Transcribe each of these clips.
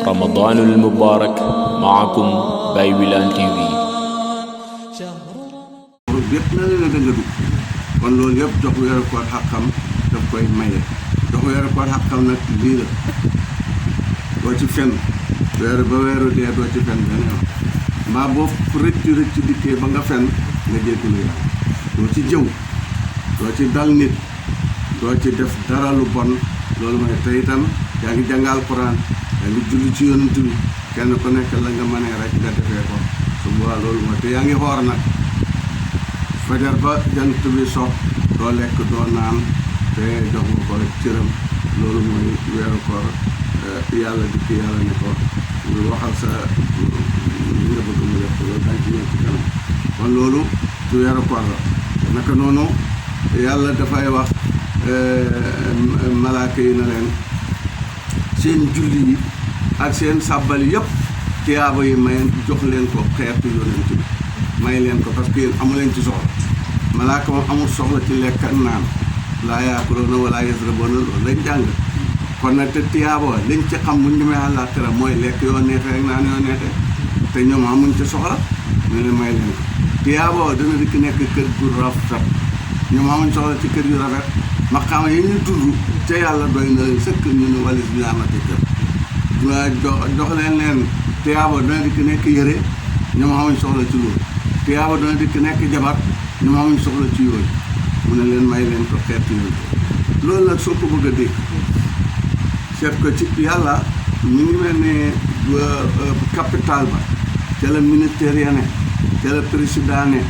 رمضان المبارك معكم باي ويلان تي في. yëpp na leen a dëngatu kon loolu yëpp jox weeru koor xàqam daf koy maye jox weeru koor xàqam nag lii la doo ci fen weeru dee doo ci fen benn yoon mbaa boo rëcc dikkee ba nga fen nga jéggalu yàlla doo ci jëw doo ci dal nit doo ci def dara lu bon loolu mooy te itam yaa ngi jàng alxuraan yaa ngi julli ci yonent bi kenn ku nekk la nga mënee rek nga defee ko su boobaa loolu mooy te yaa ngi xoor nag fajar ba jant bi sox doo lekk doo naan te jox nga ko cëram loolu mooy weeru koor yàlla dikk yàlla ne ko waxal sa nga bëgg mu def ko loolu dañ ci ñëw ci kanam kon loolu ci weeru koor la naka noonu yàlla dafay wax malaaka yi na leen seen julli yi ak seen sàbbal yëpp tiyaaba yi mayeen jox leen ko xeetu yonent bi may leen ko parce que yéen amu leen ci soxla malaaka moom amul soxla ci lekk ak naan laa yaakuluuna wala yasrabuuna loolu lañ jàng kon nag te tiyaaba liñ ci xam buñ demee àllaaxira mooy lekk yoo neexee ak naan yoo neexee te ñoom amuñ ci soxla ñu ne may leen ko tiyaaba dana dikk nekk kër gu rafet ñoom amuñ soxla ci kër yu rafet maqaama yi ñuy dund ca yàlla doy na leen sëkk ñu ne walis bi amati kër jox leen tiyaaba dana dikk nekk yëre ñoom amuñ soxla ci loolu tiyaaba dana dikk nekk jabar ñoom amuñ soxla ci yooyu mu ne leen may leen ko xeet yooyu loolu nag soo ko bëgg a dégg seet ko ci yàlla mi ngi mel ne capital ba ca la ministère ya ne ca la président ne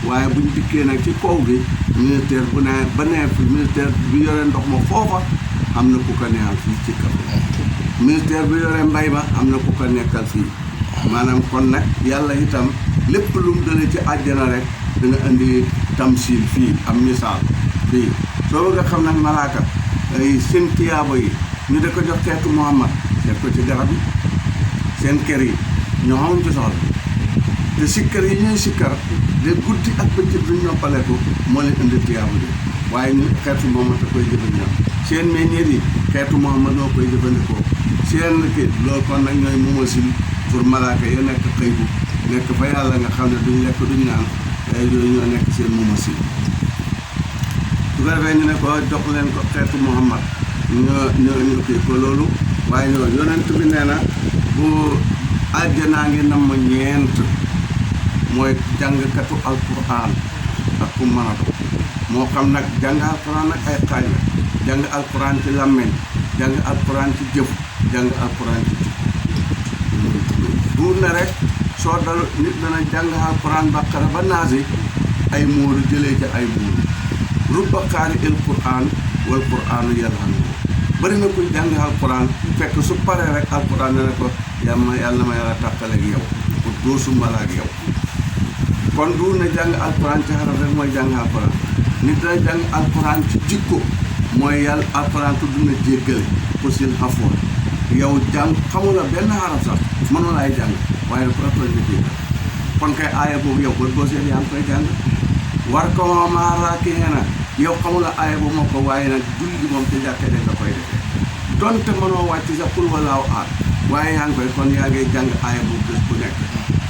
waaye buñ dikkee nag ci kaw gi ministère bu ne ba ne fi ministère bi yore ndox ma foofa am na ku ko neexal fii ci kaw ministère bi yore mbay ma am na ku ko nekkal fii maanaam kon nag yàlla itam lépp lu mu dale ci àjjana rek dina indi tamsil fii am misaal fii soo bëgg a xam nag malaaka ay seen tiyaaba yi ñu da ko jox xeetu Muhammad seet ko ci garab yi seen kër yi ñoo xamuñ ci soxla te sikkar yi ñuy sikkar de guddi ak bëccëg duñ noppaleku moo leen indi tiyaaba bi waaye ñu xeetu Muhammad a koy jëfandikoo seen meññeet yi xeetu Muhammad noo koy jëfandikoo seen kii loolu kon nag ñooy mumasil pour malaaka ya nekk xëy bu nekk fa yàlla nga xam ne duñ lekk duñ naan yooyu ñoo nekk seen mumasil su ko defee ñu ne ko jox leen ko xeetu Muhammad ñu kii ko loolu waaye ñoo yonent bi nee na bu àjjanaa ngi nam ma ñeent mooy jàngkatu alquran ak ku mën a do moo xam nag jàng alquran nag ay xaaj la jàng alquran ci làmmeñ jàng alquran ci jëf jàng alquran ci duur na rek soo dal nit dana jàng alquran baqara ba naasi ay móoru jëlee ca ay móoru rubba qaari il quran wal quranu yalhanu bëri na kuy jàng alquran fekk su paree rek alquran ne ko yàlla ma yàlla tàqaleeg yow pour doo sumbala ak yow kon duur na jàng alquran ci xaraf rek mooy jàng alquran nit dana jàng alquran ci jikko mooy yàlla alquran tudd na jéggale posil xafoor yow jàng xamula benn xaraf sax mënoo laay jàng waaye ko rappel nga jéggal kon kay aaya boobu yow boo seet yaa ngi koy jàng war ko maaraaki xeena yow xamula aaya boobu moo ko waaye nag julli moom ci jàkkee de nga koy defee donte mënoo wàcc sa xul walaaw aat waaye yaa ngi koy kon yaa ngay jàng aaya boobu bés bu nekk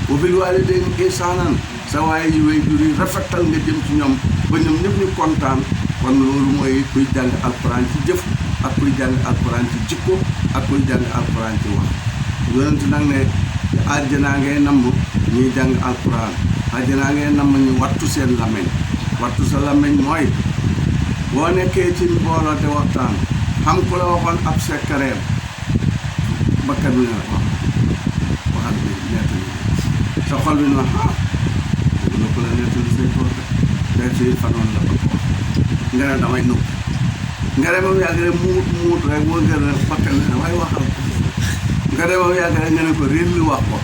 wa bil waalidayni ihsaanan sa waaye yi way jur yi rafetal nga jëm ci ñoom ba ñoom ñëpp ñu kontaan kon loolu mooy kuy jàng alquran ci jëf ak kuy jàng alquran ci jikko ak kuy jàng alquran ci wax yonent nag ne àjjanaa ngay namm ñuy jàng alquran àjjanaa ngay namm ñu wattu seen làmmiñ wattu sa làmmiñ mooy boo nekkee ci mbooloo te waxtaan xam ku la waxoon ab sekkareem bakkat bi ne la waxal bi nettali sa xol bi ne la la ko la nettali say porte te fanoon la ko wax nga ne damay nëbb nga ne moom yàgg rek muut rek moo gën a bakkat ne waaye waxal nga dem moom yàgg rek nga ne ko réer li wax ko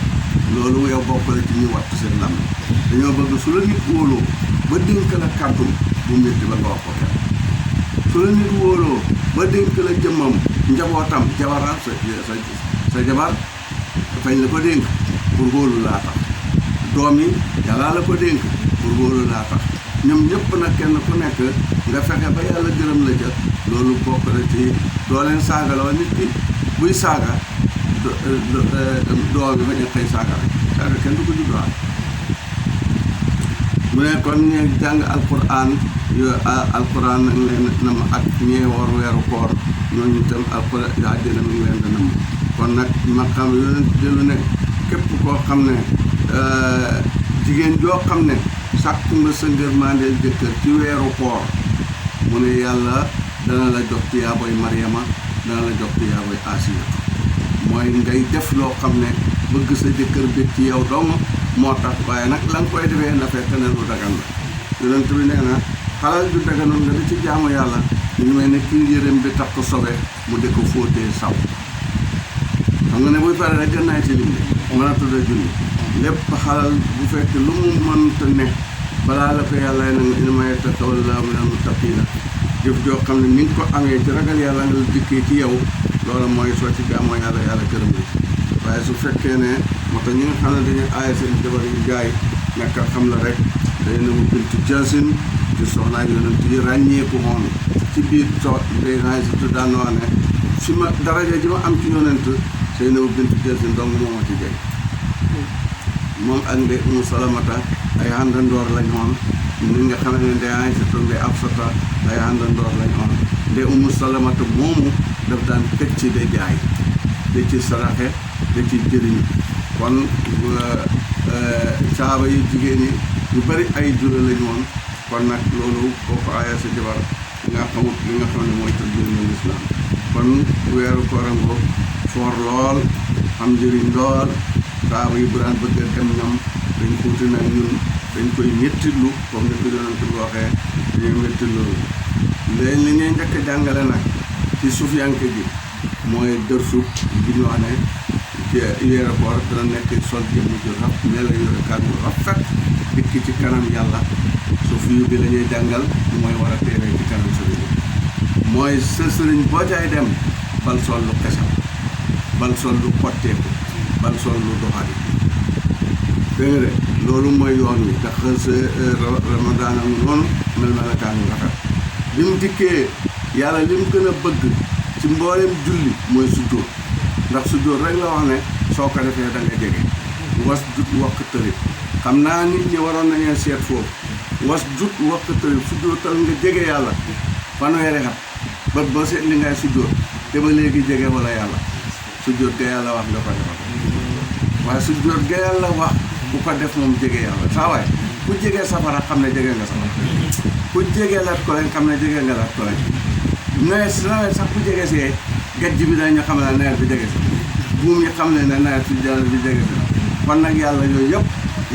loolu yow bokk la ci ñuy wattu seen làmmiñ dañoo bëgg su la nit wóoloo ba dénk la kàddum bu métti ba nga wax ko kenn su la nit wóoloo ba dénk la jëmmam njabootam jabaram sa jabar fañ la ko dénk pour wóolu laa tax doom yi yàllaa la ko dénk pour wóolu laa tax ñoom ñëpp nag kenn ku nekk nga fexe ba yàlla gërëm la ca loolu bokk na ci doo leen saagaloo nit ki buy saaga doo bi bañ a xëy saaga rek saaga kenn du ko judduwaat mu ne kon ñu jàng alquran alquran nag leen nam ak ñee woor weeru koor ñooñu itam alquran àddina mi ngi leen da nam kon nag ma xam yonent dellu ne képp koo xam ne jigéen joo xam ne sàkku nga sa ngërmandeel jëkkër ci weeru koor mu ne yàlla dana la jox tiyaaboy Mariama dana la jox tiyaaboy Asiya mooy ngay def loo xam ne bëgg sa jëkkër bég ci yow dong moo tax waaye nag la nga koy defee na fekk ne lu dagan la yonent bi nee na xalal ju daganoon nga di ci jaamu yàlla ñu ngi mel ne kii yërëm bi tax ko sobe mu di ko fóotee saw xam nga ne buy pare rek gën naa ci lim mën a tudda julli lépp xalal bu fekk lu mu mënta ne balaa la ko yàlla na nga innamaa yataqabbalu minal muttaqiina jëf joo xam ne ni nga ko amee ci ragal yàlla nga la dikkee ci yow loolu mooy soo ci jaamoo yàlla yàlla gërëm la waaye su fekkee ne moo tax ñi nga xam ne dañuy aaye seen jabar yu gaay naka xam la rek day na mu bintu Jaasin di soxnaa yonent yi ràññeeku xoon ci biir day naa si daan wax ne fi ma daraja ji ma am ci yonent say na mu bintu Jaasin dong moo ma ci jeg moom ak Ndey Umu Salamata ay àndandoor lañ xoon ni nga xam ne Ndey Aysata Ndey Afsata ay àndandoor lañ xoon Ndey Umu Salamata moomu daf daan këcc ci de jaay da ci saraxe da ci jëriñ kon saaba yi jigéen yi ñu bari ay jula lañu woon kon nag loolu boo ko aaya sa jabar nga xamut li nga xam ne mooy tëddina lislaam kon weeru korango foor lool am njëriñ lool saaba yi bu daan bëgg a dem ñoom dañ xuuti nag ñun dañ koy méttitlu comme ni ko yonent bi waxee dañuy métti loolu léegi li ñuy njëkk a jàngale nag ci suufiyanke gi mooy dërsu bi ñu wax ne ci weeru koor dana nekk sol jëmm ju raf ne la yore kàddu rafet dikk ci kanam yàlla suufi bi la ñuy jàngal mooy war a teewee ci kanam sëriñ mooy sa sëriñ boo jaay dem bal sol lu xesam bal sol lu xotteeku bal sol lu doxali dégg nga de loolu mooy yoon wi ndax sa ramadaan am noonu mel melakaanu rafet bi mu dikkee yàlla li mu gën a bëgg ci mboolem julli mooy sujjóot ndax sujjóot rek la wax ne soo ko defee da nga jege was jut wakk tërib xam naa nit ñi waroon nañu seet foofu was jut wakk tërib sujjóotal nga jege yàlla fanweeri at ba seet li ngay sujjóot te ba léegi jege wala yàlla sujjóot ga yàlla wax nga ko defal waaye sujjóot ga yàlla wax ku ko def moom jege yàlla saa waay ku jege safara xam ne jege nga safara ku jege lat ko lañ xam ne jege nga lat ko lañ nawet sax bu jege see gajj bi dañu xam ne nawet bi jege si buum yi xam ne ne nawet bi jege si kon nag yàlla yooyu yëpp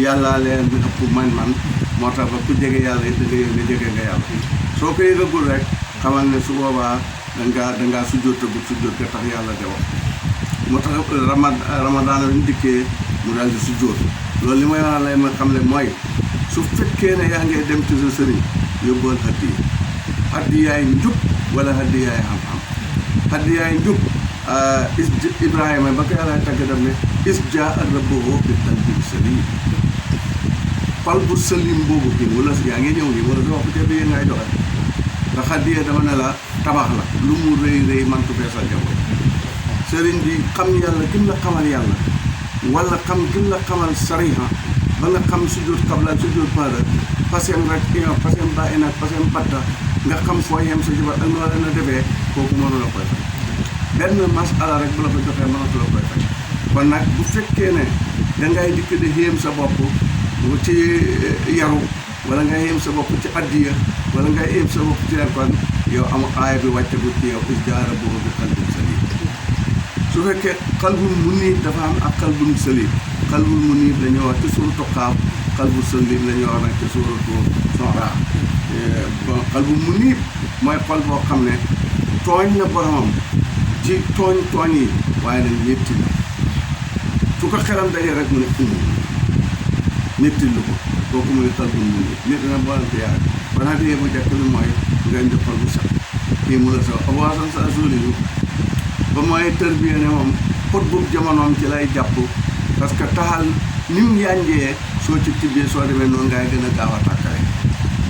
yàlla leen bi ëpp man moo tax ba ku jege yàlla it da nga yëg ne jege nga yàlla soo ko yëgagul rek xamal ne su boobaa dangaa sujjóotagul sujjóot ga tax yàlla de wax moo tax ramadaan bi ñu dikkee mu daal di sujjóot loolu li may wax lay ma xam ne mooy su fekkee ne yaa ngay dem ci sa sëriñ yóbboon hadiyaay njub wala hadiyaay xam-xam hadiyaay njub Ibrahima ba ko yàlla tagg daf ne is jaa rabbahu bi qalbin salim xol bu salim boobu kii wala yaa ngi ñëw nii wala sa waxu te ngay joxe ndax hadiya dama ne la tabax la lu mu rëy man ko feesal jaboot sëriñ bi xam yàlla gën la xamal yàlla wala xam gën la xamal sariha ba nga xam sujjóot qabla sujjóot baada pasem rek pasem ba nag pasem batta nga xam foo yem sa jabar ak noo leen a defee kooku mënu la koy fay benn masala rek bu la ko joxee mënatu la koy fay kon nag bu fekkee ne dangay dikk di yéem sa bopp ci yaru wala nga yéem sa bopp ci addiya wala nga yéem sa bopp ci leen kon yow am aaya bi wàcce bu ci yow is jaara boobu bi qalbin salim su fekkee qalbun muniib dafa am ak qalbun salim qalbun muniib la ñuy wax ci suuratu Qaaf qalbu salim la ñuy wax nag ci suuratu Shu'araa qalbun muniib mooy xol boo xam ne tooñ na boromam ci tooñ yi waaye nag ñetti la su ko xelam dajee rek mu ne ñetti lu ko kooku muy qalbun muniib nit na boolante yaar kon nag bu njëkk bi mooy nga indi xol bu set kii mu la sa Abu Hasan Saasuli ba mooy tërbiya ne moom pot boobu jamonoom ci lay jàpp parce que taxal ni mu yànjee soo ci tibbee soo demee noonu ngay gën a gaaw a tàkkale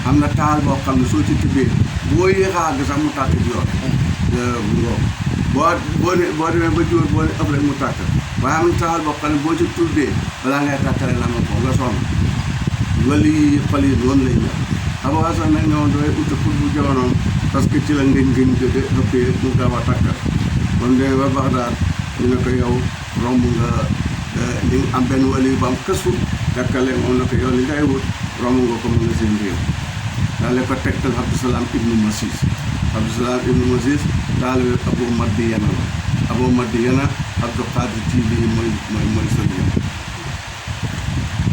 am na taal boo xam ne soo ci tibbee boo yéex a àgg sax mu tàkk bi yoon boo demee ba jóor boo ne ëpp rek mu tàkk waaye am na taxal boo xam ne boo ci tuddee balaa ngay tàkkale la nga ko nga sonn wali xol yi noonu lay mel Abou Hassan nag ñëwoon dafay ut pour bu jamonoom parce que ci la ngëñ jóge ëppee mu gaaw a tàkkal kon de ba Baxdaad ñu ne ko yow romb nga li am benn wali bu am kësu tàkkale moom ne ko yow li ngay wut romb nga ko mu nga seen réew daal di ko tegtal Abdou ibnu Masis Abdou ibnu Masis taalibe Abou Madiyana la Abou Madiyana Abdou Qadir Jili mooy sëriñam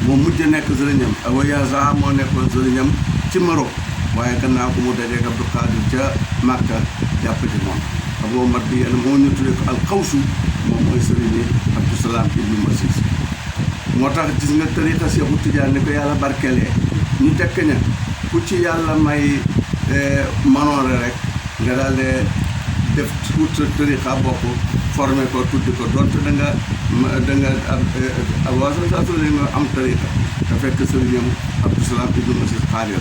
moom mujj nekk sëriñam Abou Yaza moo nekkoon sëriñam ci Maroc waaye gannaaw ko mu dajeek Abdou Qadir ca Makka jàpp ci moom Abou Madiyana moo ñu tuddee ko alxawsu moom mooy sëriñi Abdou ibnu Masis moo tax gis nga tariqa Seexu Tijaan ni ko yàlla barkelee ñu tekk ña ku ci yàlla may manoore rek nga daal de def wut sa tariqa bopp formé ko tuddi ko donte da nga Abou Hassan saa sole nga am tariqa te fekk sëriñam Abdou ibnu Masis xaadir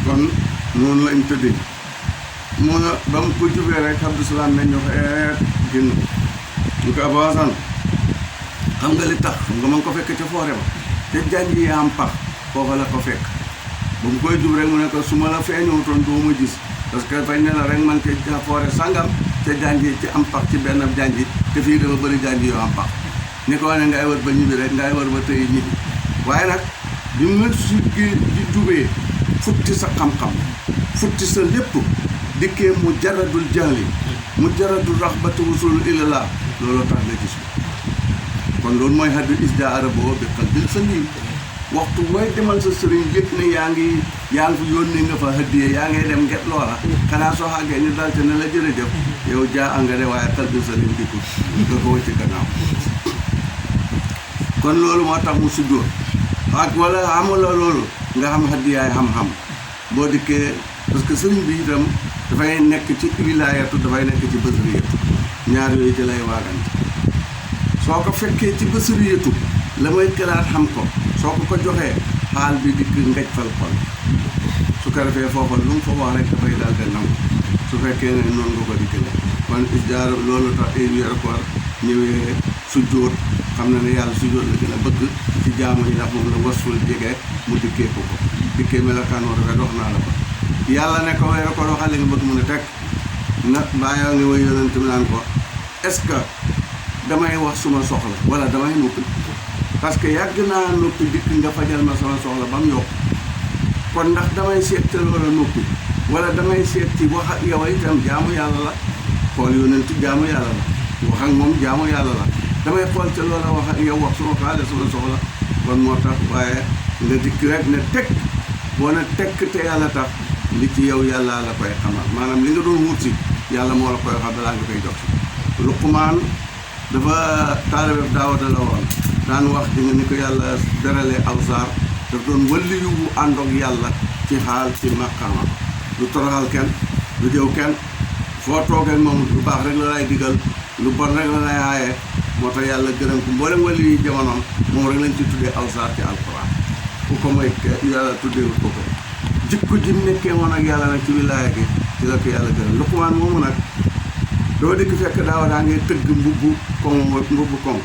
kon noonu lañ tëddee moo na ba mu ko jubee rek Abdou nañ ñu ko génn ñu ko Abou Hassan xam nga li tax xam nga ma ngi ko fekk ca foore ba te janj yi am pax foofa la ko fekk ba mu koy jub rek mu ne ko su ma la feeñuwutoon doo ma gis parce que fañ ne la rek man ca foore sangam ca janj yi ci am pax ci benn janj te fii dafa bëri janj yoo am pax ni ko wane ngay wër ba ñibbi rek ngay wër ba tey ñibbi waaye nag bi mu si di jubee futti sa xam-xam futti sa lépp dikkee mu jaradul jahli mu jaradul raxbatu wusul ilallah looloo tax nga gis kon loolu mooy haddu isda arabo bi qalbil salim waxtu mooy demal sa sëriñ yëg ne yaa ngi fi yónnee nga fa hëddiyee yaa ngay dem nget loola xanaa soo xàggee ñu dal te ne la jërëjëf yow jaa nga de waaye qalbil salim dikku nga ko wëcc gannaaw kon loolu moo tax mu sujjóot ak wala amula loolu nga xam hëddiyaay xam-xam boo dikkee parce que sëriñ bi itam dafay nekk ci wilaayatu dafay nekk ci basiriyatu ñaar yooyu ci lay waagante soo ko fekkee ci basiriyatu la may gëlaat xam ko soo ko joxee xaal bi dikk ngej fal xol su ko defee foofa lu mu fa wax rek dafay daal di nangu su fekkee ne noonu nga ko dikkale kon isjaar loolu tax ay weeru koor ñëwee sujjóot xam na ne yàlla sujjóot la gën a bëgg ci jaamu yi ndax moom la wasful jege mu dikkee ko dikkee melokaan moo rafet wax naa la ko yàlla ne ko weeru koor waxal li nga bëgg mu ne teg na bàyyoo ngi way yonent bi naan ko est-ce que damay wax suma soxla wala damay noppi parce que yàgg naa noppi dikk nga fajal ma sama soxla ba mu yokk kon ndax damay seet te loola noppi wala damay seet ci wax ak yow itam jaamu yàlla la xool yonent jaamu yàlla la wax ak moom jaamu yàlla la damay xool te loola wax ak yow wax suma xaale sama soxla kon moo tax waaye nga dikk rek ne teg boo ne tekk te yàlla tax li ci yow yàlla la koy xamal maanaam li nga doon wut si yàlla moo la koy xam balaa nga koy jox si Luqmaan dafa taalibe Daawuda la woon daan wax di nga ni ko yàlla deralee awsaar daf doon waliyu bu ànd ak yàlla ci xaal ci maqaama lu toroxal kenn lu jëw kenn foo toogee moom lu baax rek la lay digal lu bon rek la lay aaye moo tax yàlla gërëm ko mboolem waliyu yi jamonoom moom rek lañ ci tuddee awsaar ci alquran ku ko mooy yàlla tuddeewut ko jikko ji nekkee woon ak yàlla nag ci wilaaya gi ci la ko yàlla gërëm Luqmaan moomu nag doo dikk fekk Daawuda ngay tëgg mbubbu koŋ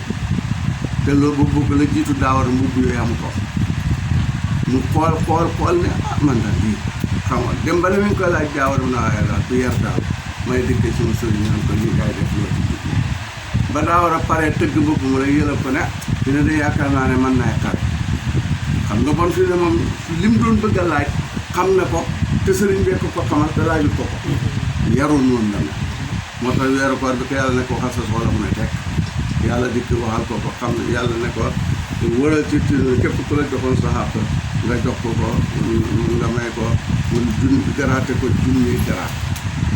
te loolu boobu la jiitu Daawuda mbubb yooyu amu ko mu xool ne man daal lii xam nga dem ba ne mi ngi koy laaj Daawuda mu ne waaye daal du yar daal may dikkee suma sëriñ naan ko lii ngay def loo ci jublu ba Daawuda paree tëgg mbubb mu rek yëlëb ko ne dina de yaakaar naa ne mën naay xare xam nga bon fi ne moom li mu doon bëgg a laaj xam na ko te sëriñ bee ko xamal te laajul ko yarul noonu la moo tax weeru koor bi ko yàlla ne ko waxal sa soxla mu ne teg yàlla dikk waxal ko xam ne yàlla ne ko wëral ci képp ku la joxoon sa xàq nga jox ko nga may ko mun garaate ko junniy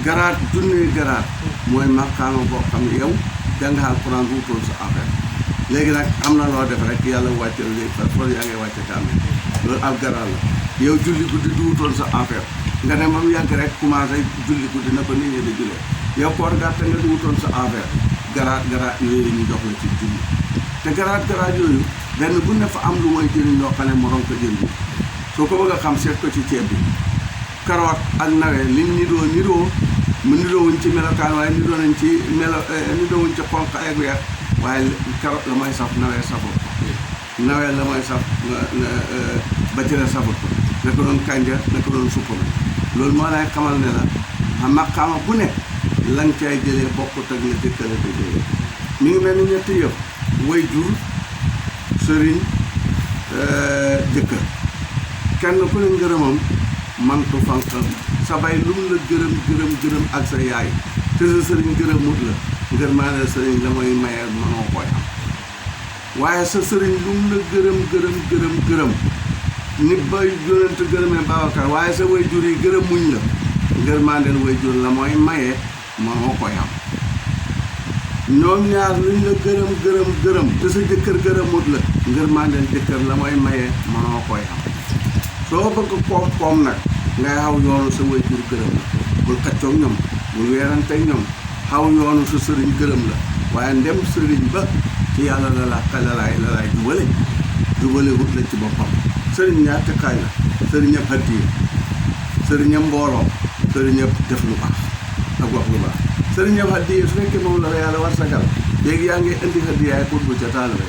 garaat junniy garaat mooy maqaama boo xam ne yow jàng alxuraan bu wutoon sa affaire léegi nag am na loo def rek yàlla wàcce léegi par force yaa ngay wàcce kaamil loolu ab garaat la yow julli guddi du wutoon sa affaire nga ne moom yàgg rek commencé julli guddi na ko nit ñi di jullee yow koor gàtt nga du wutoon sa affaire garaat yooyu ñu jox la ci julli te garaat yooyu benn bu ne fa am lu mooy jëriñ loo xam ne morom ko jëriñ soo ko bëgg a xam seet ko ci ceeb bi karoot ak nawe liñ niroo mu niroowuñ ci melokaan waaye niroo nañ ci niroowuñ ci xonq ak weex waaye karoot la mooy saf nawee safut nawee la mooy saf bacëra safut ko naka doon kànja naka doon suppame loolu moo lay xamal ne la maqaama bu ne lan cay jëlee bokkut ak la jëkkale ko jëlee mi ngi mel ni ñetti yëpp way jur sëriñ jëkkër kenn ku ne ngërëmam mantu fanqam sa bay lu mu la gërëm ak sa yaay te sa sëriñ gërëmut la ngër maa ne sëriñ la mooy maye mënoo koy am waaye sa sëriñ lu mu la gërëm nit ba yonent gërëmee Babacar waaye sa way jur yi gërëmuñ la ngër maa ne way jur la mooy maye mënoo koy am ñoom ñaar luñ la gërëm te sa jëkkër gërëmut la ngër maa ne jëkkër la mooy maye mënoo koy am soo bëgg koom nag ngay xaw yoonu sa way jur gërëm la bul xaccoog ñoom bul weerante ñoom xaw yoonu sa sëriñ gërëm la waaye ndem sëriñ ba ci yàlla la laay jubale wut la ci boppam sëriñ ñaar tekkaay la sëriñam hadiya sëriñam mbooloo sëriñam def lu baax ak wax lu baax sëriñam hadiya su fekkee moom la yàlla war sagal léegi yaa ngi indi hadiyaay pour bu ca taalibe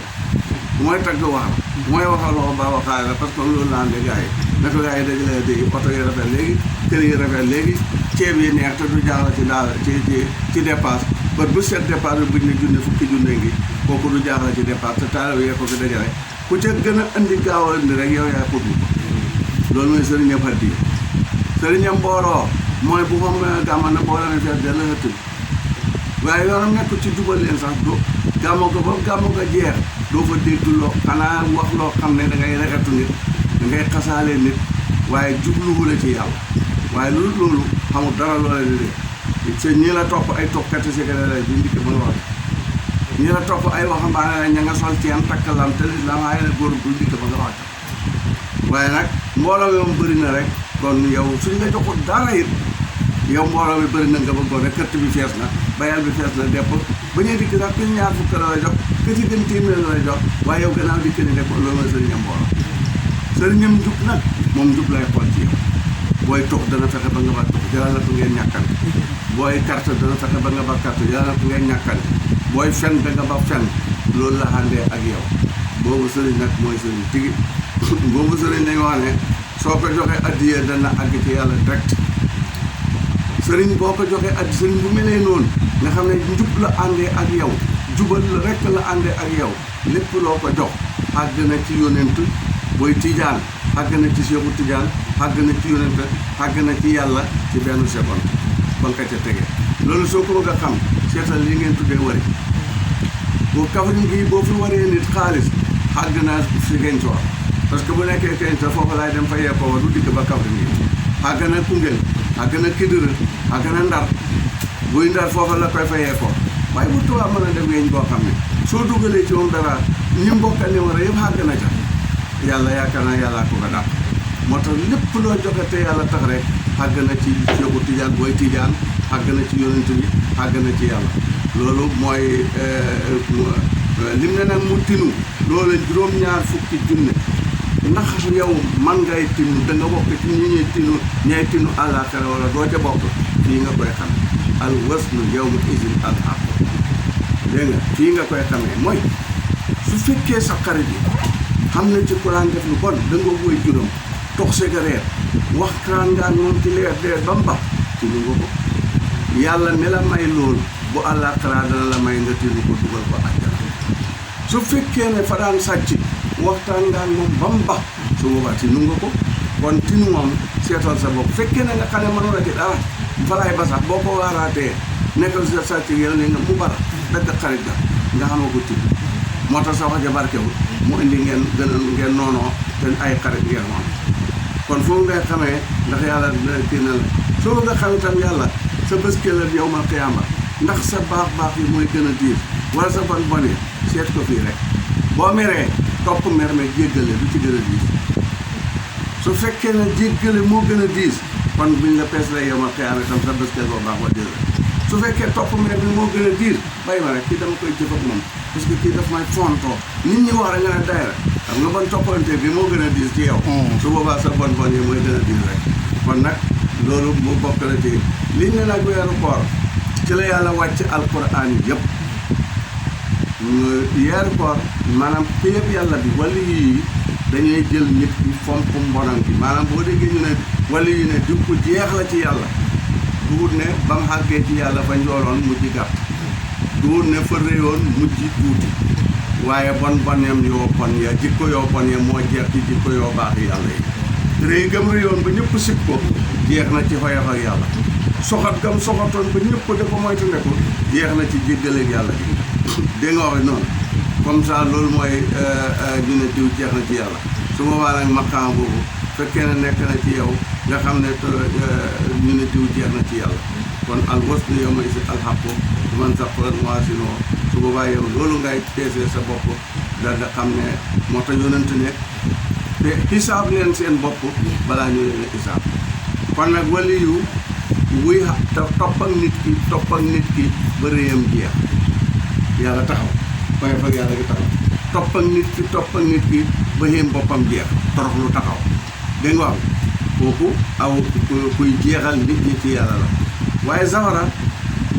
mooy tagg wax la mooy waxaloo ba waxaale la parce que loolu la ande gars yi naka gars yi dajale di oto yi rafet léegi kër yi rafet léegi ceeb yi neex te du jaaxla ci daal ci dépasse ba bu set dépasse bi buñ ne junne fukki junne ngi kooku du jaaxla ci dépasse te taalibe yee ko fi dajale ku ca gën a indi gaaw a indi rek yow yaay pour ko loolu mooy sëriñam hadiya sëriñam mbooloo mooy bu xam gàmma na mbooloo mi fees dell nga tëdd waaye yoonam nekk ci jubal leen sax do gàmmo ko ba gàmmo ko jeex doo fa dégg loo xanaa wax loo xam ne da ngay regetu nit da ngay xasaalee nit waaye jubluwu la ci yàlla waaye loolu xamul dara loola di dee te ñi la topp ay tokkati sigare la bu njëkk ba nga wax ñi la topp ay waxambaane la ña nga sol ceen takk lam te la waaye nag góor bu njëkk ba nga wax waaye nag mbooloo mi moom bëri na rek kon yow suñ nga joxul dara it yow mbooloo mi bëri na nga bëggoon rek këtt bi fees na bayal bi fees na depp ba ñuy dikk sax ku ñaar fukk la jox ka ci gën téeméer la jox waaye yow gannaaw dikk ni rek loolu mooy sëriñam mbooloo sëriñam njub nag moom njub lay xool ci yow booy tux dana fexe ba nga ba tux jaral na ko ngeen ñàkkan booy carte dana fexe ba nga ba carte jaral na ko ngeen ñàkkan booy fen da nga ba fen loolu la àndee ak yow boobu sëriñ nag mooy sëriñ tigi boobu sëriñ dañu wax ne soo ko joxee addiya dana àgg ci yàlla direct sëriñ boo ko joxee addi sëriñ bu melee noonu nga xam ne njub la àndee ak yow jubal la rek la àndee ak yow lépp loo ko jox àgg na ci yonent booy tijaan àgg na ci Seexu Tijaan àgg na ci yonent àgg na ci yàlla ci benn seconde ba nga ca tege loolu soo ko bëgg a xam seetal li ngeen tuddee wari boo Kaffrine gii boo fi waree nit xaalis àgg naa si Ziguinchor parce que bu nekkee Ziguinchor foofu laay dem fa yeekoo ba du dikk ba Kaffrine gii àgg na Koungheul àgg na Kidira àgg na Ndar buy Ndar foofu la koy fa yeekoo waaye bu tubaab mën a def weñ boo xam ne soo dugalee ci moom dara ñi mbokka ne war a yëpp àgg na ca yàlla yaakaar naa yàllaa ko ko dàq moo tax lépp loo joxe te yàlla tax rek àgg na ci Seexu Tijaan booy Tijaan àgg na ci yonent bi àgg na ci yàlla loolu mooy lim ne nag mu tinu loolu juróom-ñaar fukki junne ndax yow man ngay tinu da nga bokk ci ñi ñuy tinu ñay tinu àllaaxira wala doo ca bokk fii nga koy xam al wasnu yawma izin al haq dégg nga fii nga koy xamee mooy su fekkee sa xarit yi xam na ci kuraan def lu bon da nga woy juróom tox cigarette waxtaan ngaan moom ci leer ba mu bax ci lu nga ko yàlla mi la may loolu bu àllaaxira dana la may nga tinu ko dugal ko àjjana su fekkee ne fa daan sàcc waxtaan ngaan moom ba mu bax su boobaa tinu nga ko kon tinu moom seetal sa bopp fekkee ne nga xam ne mënula ci dara falaay ba sax boo ko waaraatee nekkal sa sàcc yéen ne nga mu bara dagg xarit ga nga xama ko tinu moo tax sa wax ja barkewul mu indi ngeen noonoo te ay xarit ngeen moom kon foofu ngay xamee ndax yàlla kii na la soo nga xam itam yàlla sa bés la yow ma xiyaama ndax sa baax yi mooy gën a diir wala sa bon bon yi seet ko fii rek boo meree topp mer me jéggale du ci gën a diis su fekkee ne jéggale moo gën a diis kon buñ la pees la yow ma xiyaama itam sa bés boo baax wa jël su fekkee topp mer bi moo gën a diir bàyyi ma rek kii dama koy jëf ak moom parce que kii daf may fontoo nit ñi wax rek nga ne day rek xam nga bon toppante bi moo gën a diis ci yow su boobaa sa bon yi mooy gën a diis rek kon nag loolu mu bokk la ci liñ ne nag weeru koor ci la yàlla wàcc alquran yëpp. weeru koor maanaam péeb yàlla bi wala yii dañuy jël nit ki fomp mbonam bi maanaam boo déggee ñu ne wala yi ne di ko jeex la ci yàlla duwut ne ba mu xàggee ci yàlla fa njooloon mujj gàtt duwut ne fa réyoon mujj tuuti waaye bon boneem yoo bon ya jikko yoo bon ya moo jeex ci jikko yoo baax yàlla yi réy gam réyoon ba ñëpp sib ko jeex na ci xoyof ak yàlla soxat gam soxatoon ba ñëpp da ko moytu ne ko jeex na ci jéggaleeg yàlla bi dégg nga waxe noonu comme ça loolu mooy ñu ne diw jeex na ci yàlla su boobaa nag maqaam boobu fekkee ne nekk na ci yow nga xam ne ñu ne diw jeex na ci yàlla kon al wasnu yow may si alxaqu man saqulat mawaaziinuhu su boobaa yow loolu ngay peesee sa bopp daal da xam ne moo tax yonent ne te xisaab leen seen bopp balaa ñu leen a xisaab kon nag wali yu wuy topp ak nit ki ba réyam jeex yàlla taxaw waaye fa yàlla gi taxaw topp ak nit ki ba xéem boppam jeex torox lu taxaw dégg nga wax kooku aw kuy jeexal nit ñi ci yàlla la waaye safara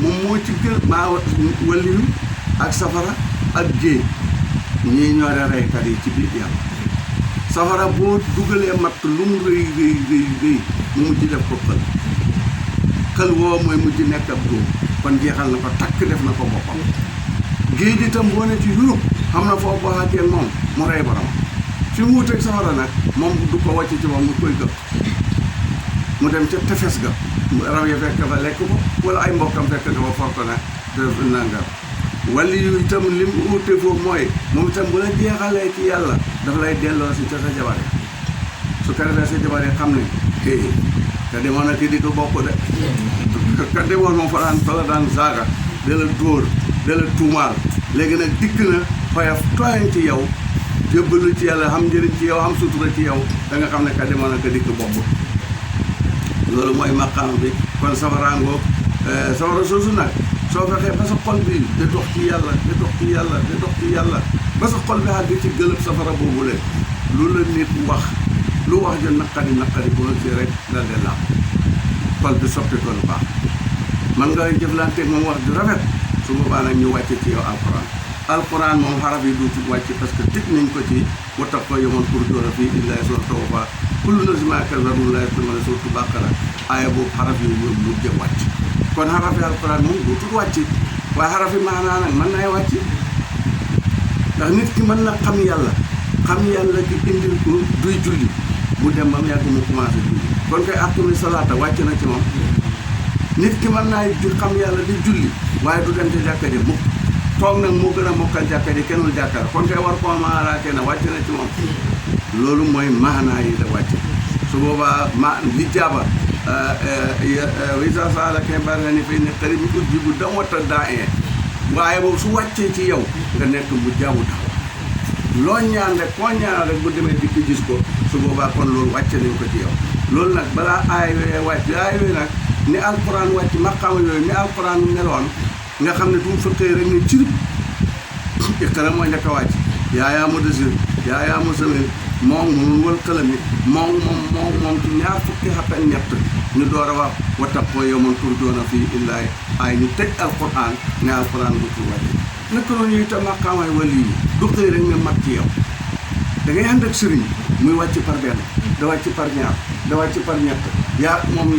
moom moo ci gën maa waliyu ak safara ak géej ñii ñoore reykat yi ci biir yàlla safara boo dugalee matt lu mu rëy mu mujj def ko xël woo mooy mujj nekk ab dóom kon jeexal na ko takk def na ko boppam géej itam boo ne ci Europe xam na foofu boo xàkkee moom mu rey borom fi mu wuteeg safara nag moom du ko wàcc ci moom mu koy gëpp mu dem ca tefes ga raw ya fekk fa lekk ko wala ay mbokkam fekk nga fa for ko nag def nangam wali yu itam li mu wute foofu mooy moom itam bu la jeexalee ci yàlla dafa lay delloo si ca sa jabar yi su ko defee sa jabar yi xam ne ka demoon ak di ko bokk de ka demoon moom fa la daan saaga de la dóor de la tuumaal léegi nag dikk na fayaf tooyan ci yow jébbalu ci yàlla xam njëriñ ci yow xam sutura ci yow da nga xam ne ka demoon ak dikk bokk loolu mooy maqaam bi kon safaraangoo safara soosu nag soo fexee ba sa xol bi da dox ci yàlla da dox ci yàlla da dox ci yàlla ba sa xol bi àgg ci gëlëb safara boobu leen lu la nit wax lu wax ja naqari boo si rek dal de làpp xol bi soppi ko lu baax man nga jëflanteeg moom wax ju rafet su boobaa nag ñu wàcce ci yow alquran moom xaraf yi duutu wàcc parce que tëj nañ ko ci wattaq ko yomoon pour dóora fii illaahi soo tawba kullu nafsin bimaa kasabat la yuzlamuuna suuratu Baqara aaya boobu xaraf yi ñoom mujj wàcc kon xaraf yi alquran moom duutul wàcc waaye xaraf yi maanaa nag mën nay wàcc ndax nit ki mën na xam yàlla gi indil ko duy julli bu dem ba mu yàgg mu commencé julli kon koy aqimi salaata wàcc na ci moom nit ki mën naa xam yàlla di julli waaye du dem ca jàkka ji mukk toog nag moo gën a mokkal jàkka ji kennul jàkka kon koy war koo maaraakee na wàcc na ci moom loolu mooy maanaa yi da wàcc su boobaa li jaaba wa izaa sa'alaka ibaadii annii fa innii qariibun ujiibu da'wata daa'i waaye boobu su wàccee ci yow nga nekk mu jaabu taxaw loo ñaan rek koo ñaan rek bu demee dikk gis ko su boobaa kon loolu wàcce nañ ko ci yow loolu nag balaa aay wee wàcc aay wee nag ni alquran wàcc maqaama yooyu ni alquran meloon nga xam ne du mu fa xëy rek ne cirib iqra moo njëkk a wàcc yaa mudassir yaa muzammil moom wal qalami moom ci ñaar fukki at ak ñett ñu door a wax wattaqoo yawman turja'uuna fiihi ilallaahi ay ñu tëj alquran ne alquran bu ci wàcc naka noonu itam maqaamay wali yi du xëy rek ne mat ci yow da ngay ànd ak sëriñ muy wàcc par benn da wàcc par ñaar da wàcc par ñett yaa moom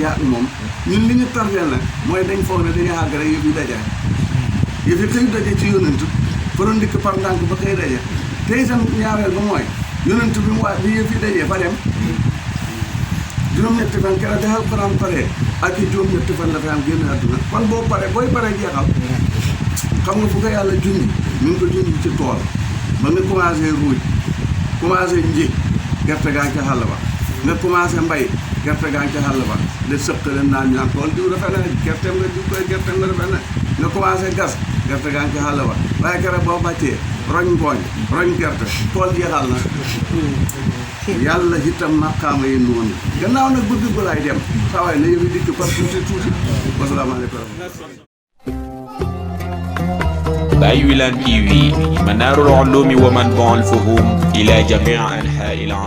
ñun li ñu tardeel nag mooy dañ foog ne dañuy àgg rek yëf yi daje xëy daje ci yonent fa doon dikk par ndànk ba xëy daje te itam ñaareel ba mooy yonent bi mu waa bi yëf yi daje fa dem juróom-ñetti fan keroog bi alxuraan pare ak i juróom-ñetti fan dafay am génn àdduna kon boo pare jeexal xam nga fu ko yàlla junj ñu ngi ko junj ci tool ba nga commencé ruuj commencé nji gerte gaa ngi ca xàll ba nga commencé mbay gerte gaa ngi ca xàll ba de sëq leen naan ñu naan tool diw rafet na gerteem nga diw koy gerteem nga rafet na nga commencé gas gerte gaa ngi ca xàll ba waaye keroog boo bàccee roñ ngooñ roñ gerte tool jeexal na yàlla itam maqaama yi noonu gannaaw nag bëgg bu laay dem saa waay na yëfi dikk par tuuti wasalaamaaleykum Baye Wilane TV منار العلوم ومنبع الفهوم إلى جميع أنحاء العالم